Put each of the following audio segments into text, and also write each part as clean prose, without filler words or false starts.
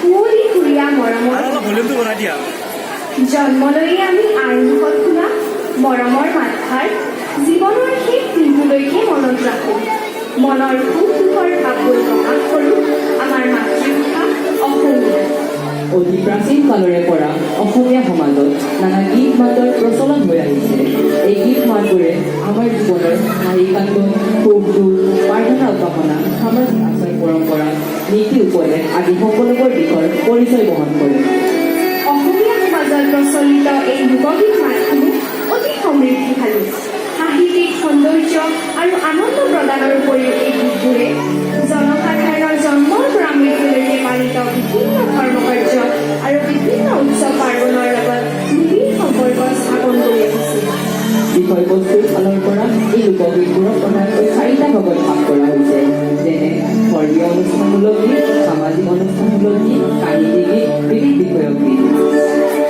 কুঁৱলী ফুৰিয়া মৰমৰ জন্মলৈয়ে আমি আইমুখত শুনা মৰমৰ মাতষাৰ জীৱনৰ শেষ দিনটোলৈকে মনত ৰাখোঁ। মনৰ সুখ দুখৰ ভাৱবোৰ প্ৰকাশ কৰোঁ আমাৰ মাতৃভাষা অসমীয়া। অতি প্ৰাচীন কালৰে পৰা অসমীয়া সমাজত নানা গীত মাতৰ প্ৰচলন হৈ আহিছে। এই গীত মাতবোৰে আমাৰ জীৱনৰ হাঁহি কান্দোন, সুখ দুখ, প্ৰাৰ্থনা উপাসনা, সামাজিক আচাৰ পৰম্পৰা, নীতি উপদেশ আদি সকলোবোৰ দিশৰ পৰিচয় বহন কৰে। অসমীয়া সমাজত প্ৰচলিত এই লোকগীত মাতসমূহ অতি সমৃদ্ধিশালী। সাহিত্যিক সৌন্দৰ্য আৰু আনন্দ প্ৰদানৰ উপৰিও এই গীতবোৰে জনসাধাৰণৰ জন্মৰ পৰা মৃত্যুলৈকে পালিত বিভিন্ন ধৰ্মকাৰ্য আৰু বিভিন্ন উৎসৱ পাৰ্বণৰ লগত নিবিড় সম্পৰ্ক স্থাপন কৰি আহিছে। বিষয়বস্তুৰ ফালৰ পৰা এই লোকগীতবোৰক প্ৰধানকৈ চাৰিটা ভাগত ভাগ কৰা হৈছে, যেনে ধৰ্মীয় অনুষ্ঠানমূলক গীত, সামাজিক অনুষ্ঠানমূলক গীত, কাহিনী গীত, বিদেশ বিষয়ক গীত।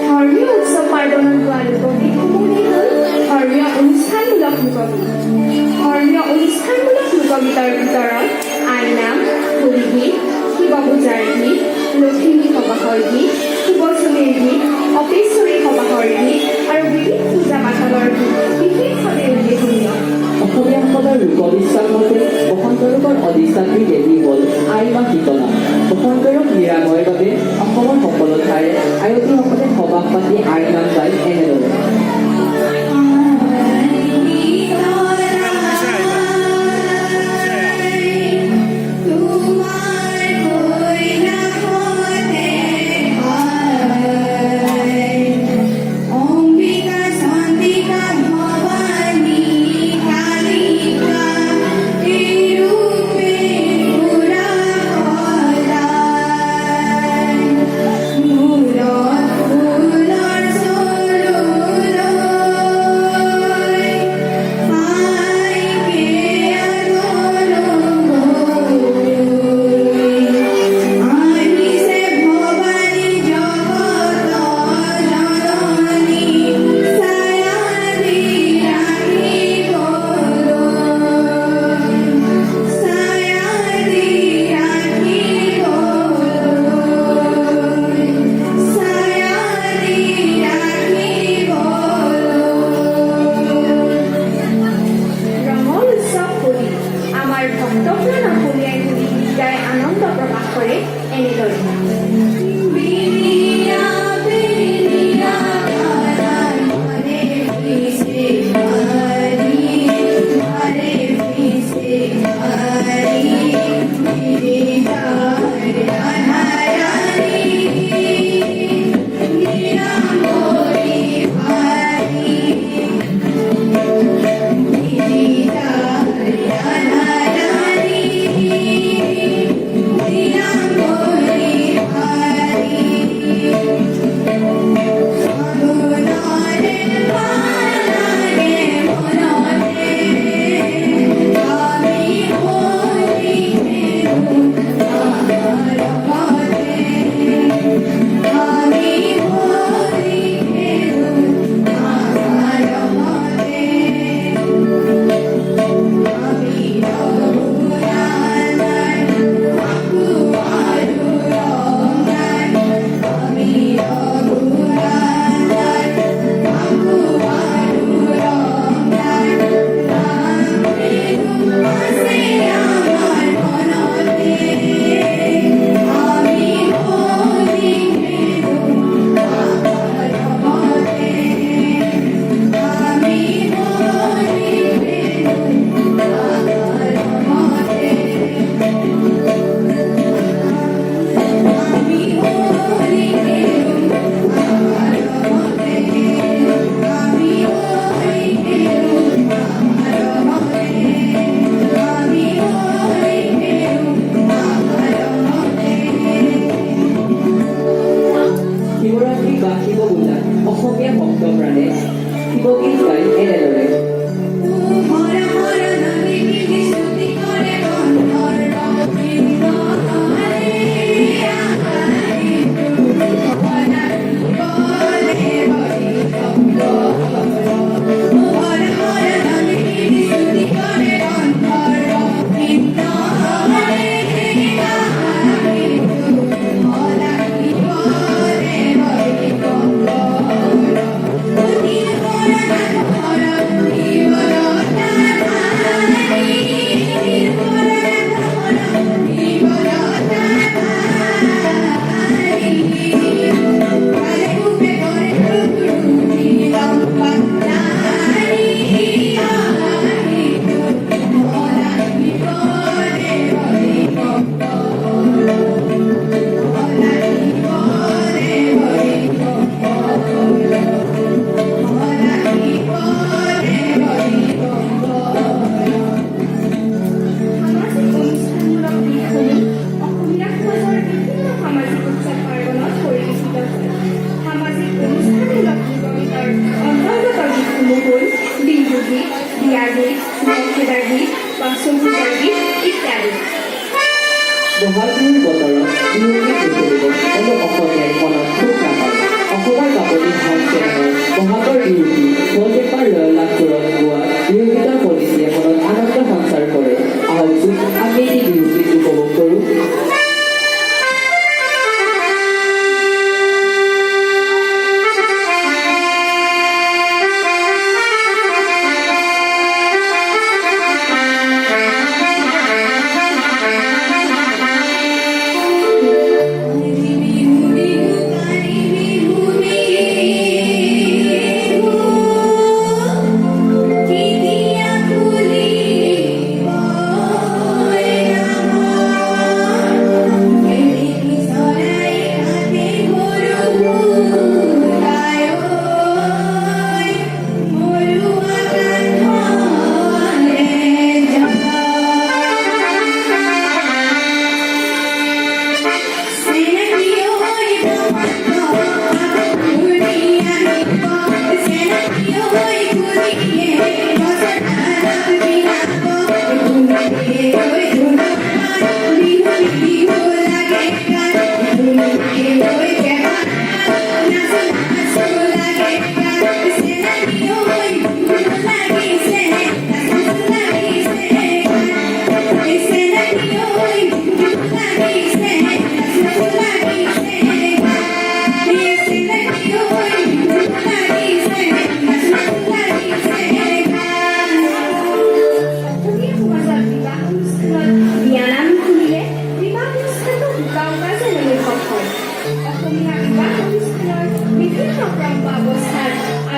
ধৰ্মীয় উৎসৱ পাৰ্বণত গোৱা লোকগীতসমূহেই হ'ল ধৰ্মীয় অনুষ্ঠানমূলক লোকগীত। ধৰ্মীয় অনুষ্ঠানমূলক লোকগীতৰ ভিতৰত আইনাম, হোলীগীত, শিৱ পূজাৰ গীত, লখিমী সবাহৰ গীত, শুভচুমীৰ গীত, অপেশ্বৰী সবাহৰ গীত আৰু বিবিধ পূজা পাতলৰ গীত বিশেষভাৱে উল্লেখনীয়। অসমীয়াসকলৰ লোকবিশ্বাস মতে বসন্ত ৰোগৰ অধিষ্ঠাত্ৰী দেৱী হ'ল আই মা শীতলা। বসন্ত ৰোগ নিৰাময়ৰ বাবে অসমৰ সকলো ঠাইৰে আয়তীসকলে সবাহ পাতি আইৰ নাম গায় এনেদৰে।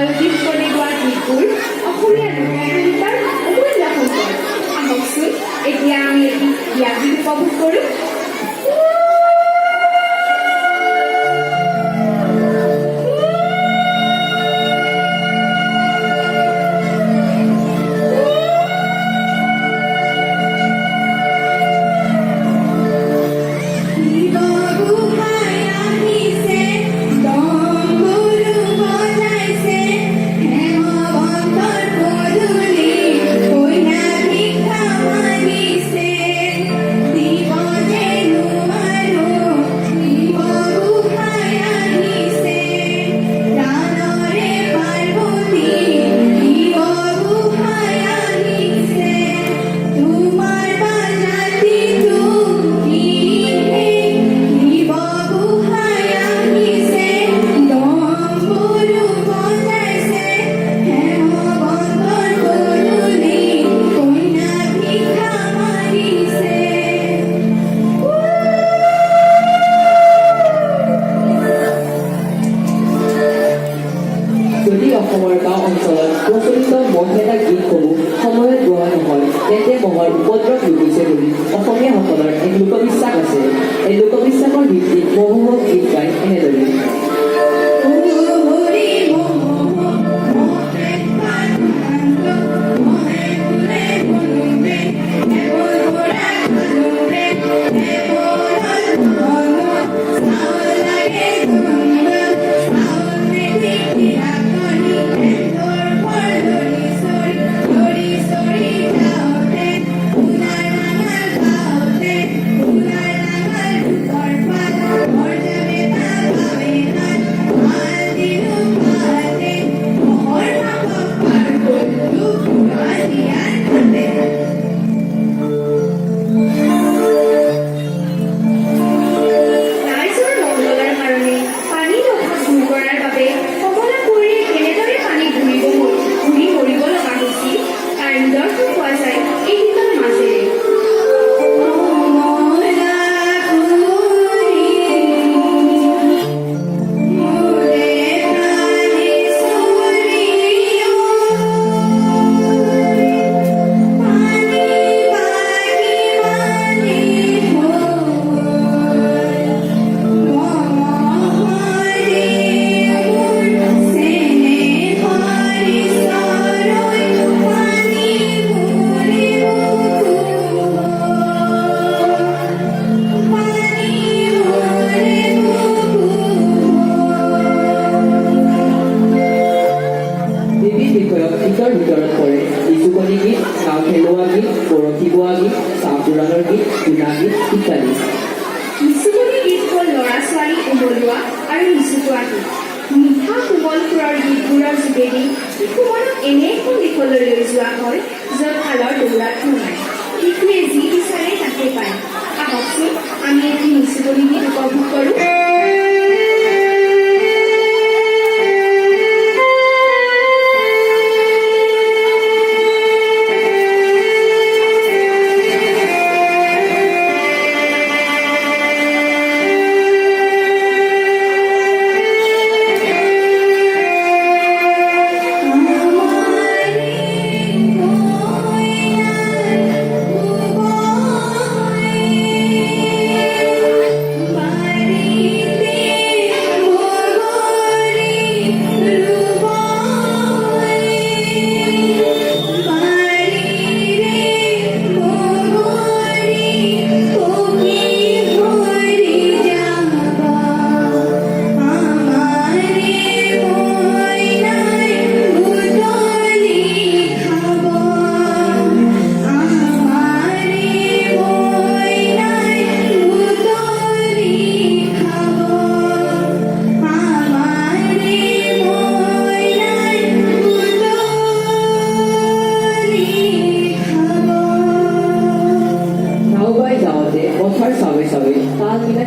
মালতী ৰূপলৈ গোৱা গীতবোৰ অসমীয়া লোকসংগীতৰ অমূল্য সম্পদ। আহকচোন এতিয়া আমি এটি বিয়া গীত উপভোগ কৰোঁ। যদি অসমৰ গাঁও অঞ্চলত প্ৰচলিত মহহেদা গীতসমূহ সময়ত গোৱা নহয় তেন্তে মহৰ উপদ্ৰৱ লুকিছে বুলি অসমীয়াসকলৰ এক লোকবিশ্বাস আছে। এই লোকবিশ্বাসৰ ভিত্তিত মহোহক গীত গায় এনেদৰে। গীতৰ ভিতৰত পৰে ইজুকনি গীত, গাঁও খেলোৱা গীত, বৰশী বোৱা গীত, চাহ পুৰাণৰ গীত, টুনা গীত ইত্যাদি। নিচুকনি গীত হ'ল ল'ৰা ছোৱালী উমলোৱা আৰু নিচুকোৱা গীত। মিঠা কোমল সুৰৰ গীতবোৰৰ যোগেদি শিশুমনক এনে এখন দিশলৈ লৈ যোৱা হয় য'ত কালৰ দৌৰাত নোলায়। শিশুৱে যি বিচাৰে তাকে পায়। আহকচোন আমি এটি নিচুকনি গীত উপভোগ কৰোঁ।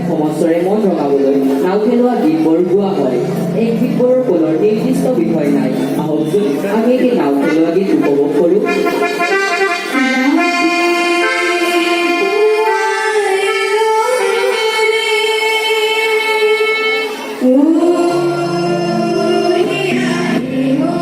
সমস্যৰে মন ৰঙাবলৈ নাও খেলোৱা গীতবোৰ গোৱা হয়। এই গীতবোৰৰ কোনো নিৰ্দিষ্ট বিষয় নাই। আহকচোন আমি এই নাও খেলোৱা গীত উপভোগ কৰোঁ। Oh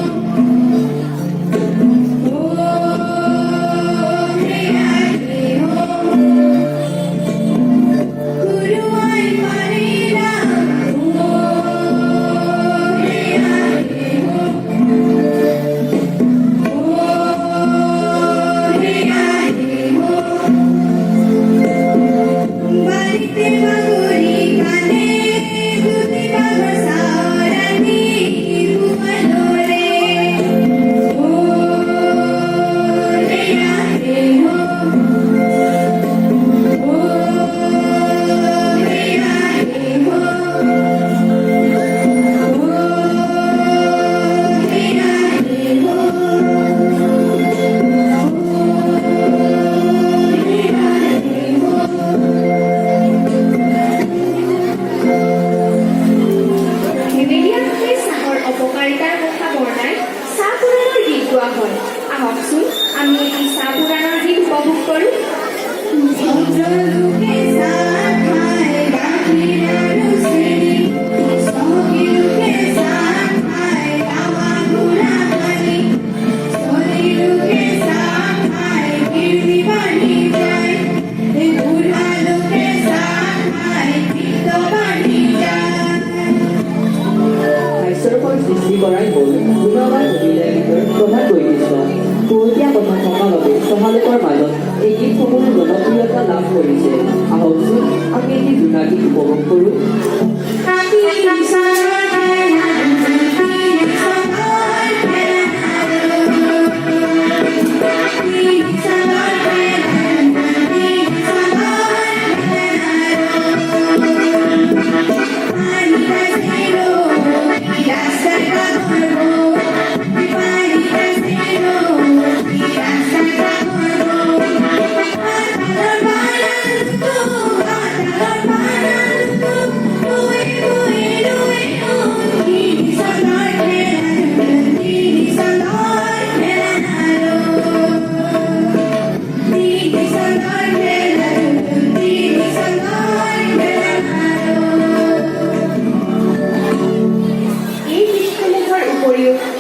সৃষ্টি কৰাই হ'ল গুণগান অভিনয় গীতৰ প্ৰধান বৈশিষ্ট্য। শেহতীয়া কথা থকাৰ বাবে তোমালোকৰ মাজত এই গীতসমূহ জনপ্ৰিয়তা লাভ কৰিছে। আহকচোন আমি এটি জোৰা গীত উপভোগ কৰোঁ।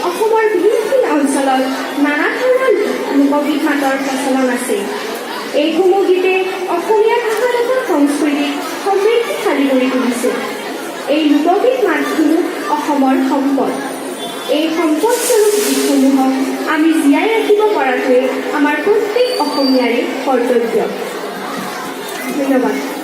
অসমৰ বিভিন্ন অঞ্চলত নানা ধৰণৰ লোকগীত মাতৰ প্ৰচলন আছে। এইসমূহ গীতে অসমীয়া ভাষাগত সংস্কৃতিক সমৃদ্ধিশালী কৰি তুলিছে। এই লোকগীত মাতসমূহ অসমৰ সম্পদ। এই সম্পদস্বৰূপ গীতসমূহক আমি জীয়াই ৰাখিব পৰাটোৱে আমাৰ প্ৰত্যেক অসমীয়াৰে কৰ্তব্য। ধন্যবাদ।